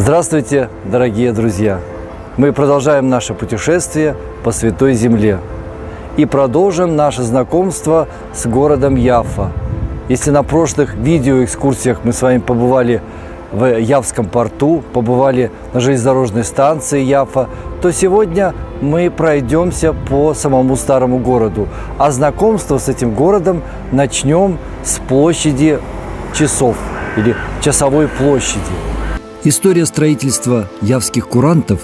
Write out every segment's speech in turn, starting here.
Здравствуйте, дорогие друзья! Мы продолжаем наше путешествие по Святой Земле и продолжим наше знакомство с городом Яффа. Если на прошлых видеоэкскурсиях мы с вами побывали в Явском порту, побывали на железнодорожной станции Яффа, то сегодня мы пройдемся по самому старому городу. А знакомство с этим городом начнем с площади часов или часовой площади. История строительства явских курантов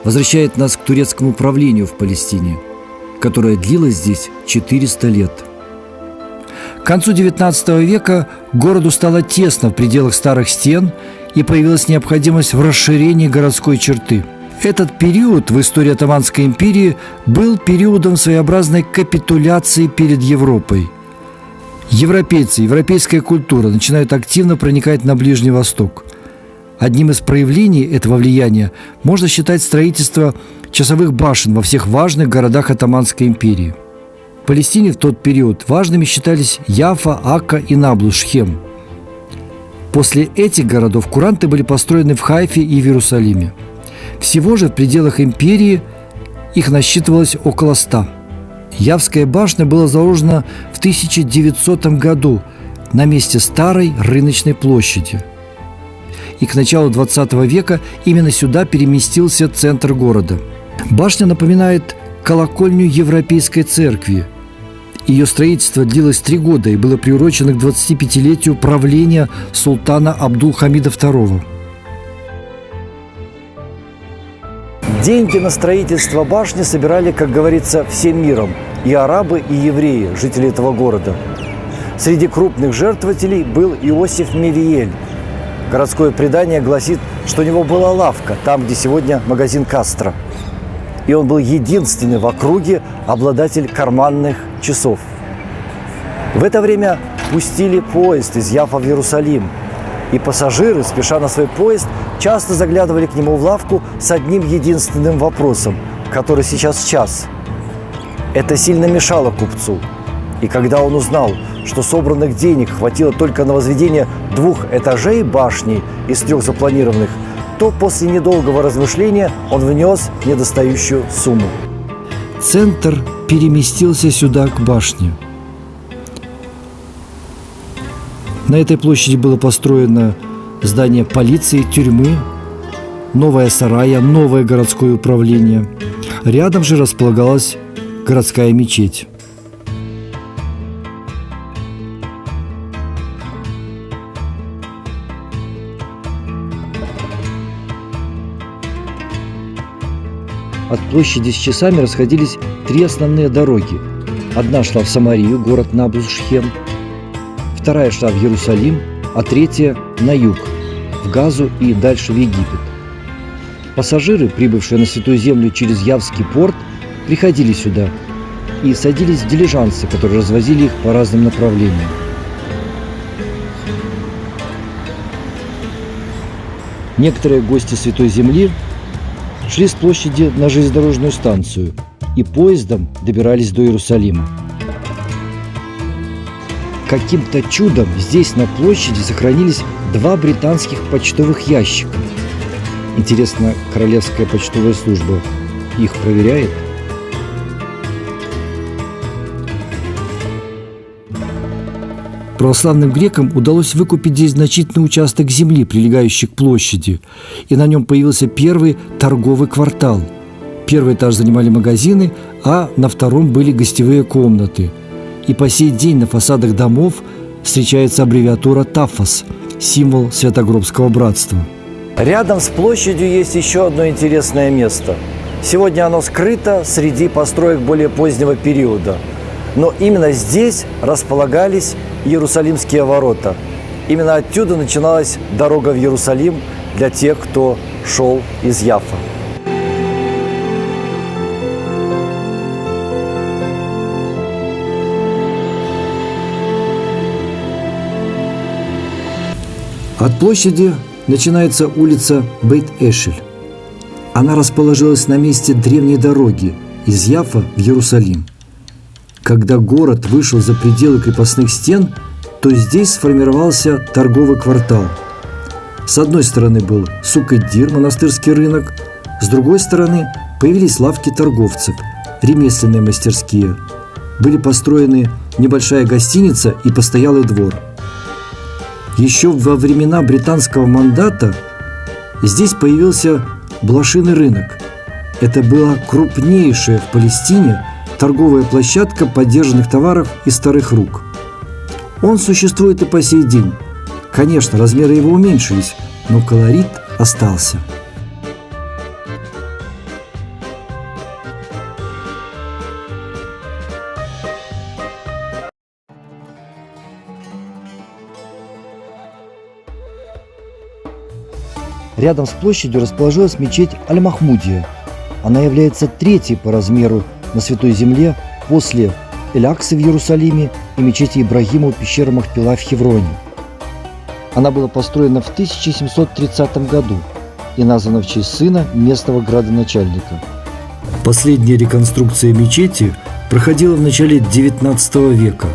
возвращает нас к турецкому правлению в Палестине, которое длилось здесь 400 лет. К концу XIX века городу стало тесно в пределах старых стен, и появилась необходимость в расширении городской черты. Этот период в истории Оттоманской империи был периодом своеобразной капитуляции перед Европой. Европейцы, европейская культура начинают активно проникать на Ближний Восток. Одним из проявлений этого влияния можно считать строительство часовых башен во всех важных городах Оттоманской империи. В Палестине в тот период важными считались Яффа, Акка и Наблус, Шхем. После этих городов куранты были построены в Хайфе и в Иерусалиме. Всего же в пределах империи их насчитывалось около 100. Явская башня была заложена в 1900 году на месте старой рыночной площади. И к началу XX века именно сюда переместился центр города. Башня напоминает колокольню Европейской церкви. Ее строительство длилось 3 года и было приурочено к 25-летию правления султана Абдул-Хамида II. Деньги на строительство башни собирали, как говорится, всем миром – и арабы, и евреи, жители этого города. Среди крупных жертвователей был Иосиф Мевиель. Городское предание гласит, что у него была лавка, там, где сегодня магазин Кастро. И он был единственный в округе обладатель карманных часов. В это время пустили поезд из Яффа в Иерусалим. И пассажиры, спеша на свой поезд, часто заглядывали к нему в лавку с одним единственным вопросом, который сейчас час. Это сильно мешало купцу. И когда он узнал, что собранных денег хватило только на возведение 2 этажей башни из 3 запланированных, то после недолгого размышления он внес недостающую сумму. Центр переместился сюда, к башне. На этой площади было построено здание полиции, тюрьмы, новая сарая, новое городское управление. Рядом же располагалась городская мечеть. От площади с часами расходились 3 основные дороги. Одна шла в Самарию, город Наблус, Шхем, вторая шла в Иерусалим, а третья на юг, в Газу и дальше в Египет. Пассажиры, прибывшие на Святую Землю через Явский порт, приходили сюда и садились в дилижансы, которые развозили их по разным направлениям. Некоторые гости Святой Земли шли с площади на железнодорожную станцию и поездом добирались до Иерусалима. Каким-то чудом здесь на площади сохранились 2 британских почтовых ящика. Интересно, Королевская почтовая служба их проверяет? Православным грекам удалось выкупить здесь значительный участок земли, прилегающий к площади, и на нем появился первый торговый квартал. Первый этаж занимали магазины, а на втором были гостевые комнаты. И по сей день на фасадах домов встречается аббревиатура ТАФОС – символ Святогробского братства. Рядом с площадью есть еще одно интересное место. Сегодня оно скрыто среди построек более позднего периода. Но именно здесь располагались Иерусалимские ворота. Именно отсюда начиналась дорога в Иерусалим для тех, кто шел из Яффа. От площади начинается улица Бейт-Эшель. Она расположилась на месте древней дороги из Яффа в Иерусалим. Когда город вышел за пределы крепостных стен, то здесь сформировался торговый квартал. С одной стороны был Сук-эд-Дир, монастырский рынок, с другой стороны появились лавки торговцев, ремесленные мастерские. Были построены небольшая гостиница и постоялый двор. Еще во времена британского мандата здесь появился блошиный рынок. Это была крупнейшая в Палестине торговая площадка подержанных товаров из старых рук. Он существует и по сей день. Конечно, размеры его уменьшились, но колорит остался. Рядом с площадью расположилась мечеть Аль-Махмудия. Она является третьей по размеру на Святой Земле после Эль-Аксы в Иерусалиме и мечети Ибрагима у пещеры Махпела в Хевроне. Она была построена в 1730 году и названа в честь сына местного градоначальника. Последняя реконструкция мечети проходила в начале XIX века,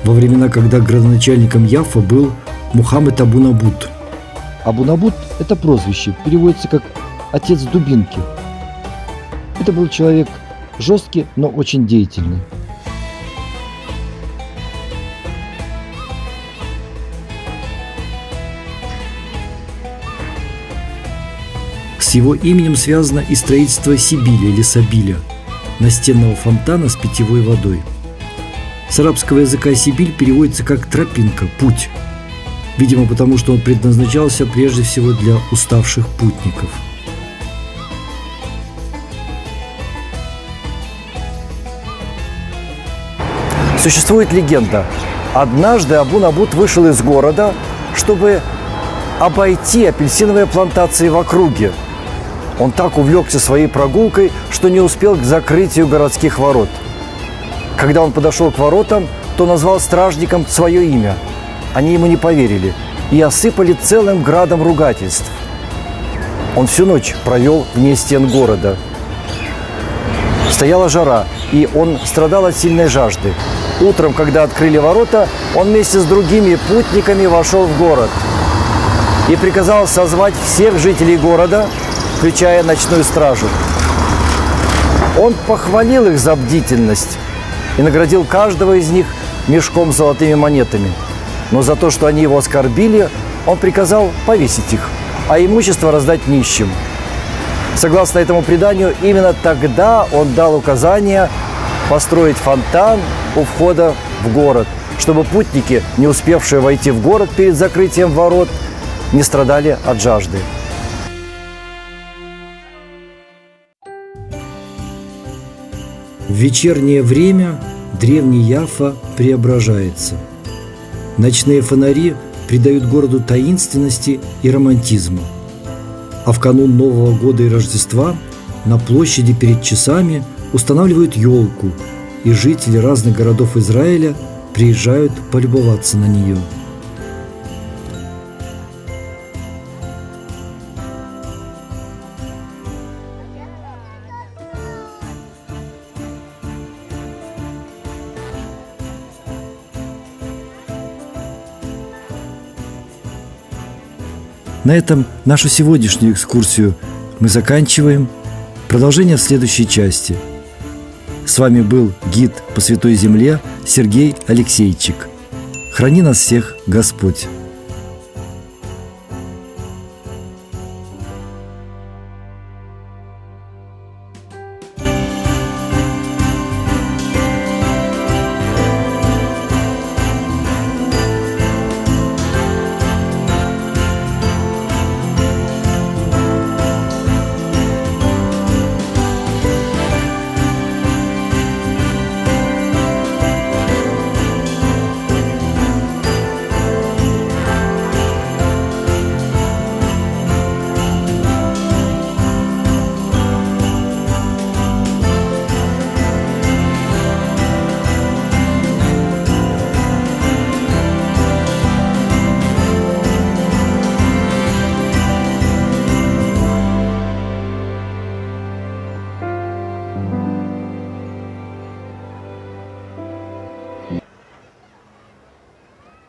во времена, когда градоначальником Яффа был Мухаммед Абу-Набут. Абу-Набут – это прозвище, переводится как «отец дубинки». Это был человек жесткий, но очень деятельный. С его именем связано и строительство Сибиля или Сабиля, настенного фонтана с питьевой водой. С арабского языка Сибиль переводится как «тропинка», «путь». Видимо, потому что он предназначался прежде всего для уставших путников. Существует легенда. Однажды Абу-Набут вышел из города, чтобы обойти апельсиновые плантации в округе. Он так увлекся своей прогулкой, что не успел к закрытию городских ворот. Когда он подошел к воротам, то назвал стражникам свое имя. Они ему не поверили и осыпали целым градом ругательств. Он всю ночь провел вне стен города. Стояла жара, и он страдал от сильной жажды. Утром, когда открыли ворота, он вместе с другими путниками вошел в город и приказал созвать всех жителей города, включая ночную стражу. Он похвалил их за бдительность и наградил каждого из них мешком с золотыми монетами. Но за то, что они его оскорбили, он приказал повесить их, а имущество раздать нищим. Согласно этому преданию, именно тогда он дал указание построить фонтан у входа в город, чтобы путники, не успевшие войти в город перед закрытием ворот, не страдали от жажды. В вечернее время древний Яффа преображается. Ночные фонари придают городу таинственности и романтизма. А в канун Нового года и Рождества на площади перед часами устанавливают елку, и жители разных городов Израиля приезжают полюбоваться на нее. На этом нашу сегодняшнюю экскурсию мы заканчиваем. Продолжение в следующей части. С вами был гид по Святой Земле Сергей Алексейчик. Храни нас всех Господь!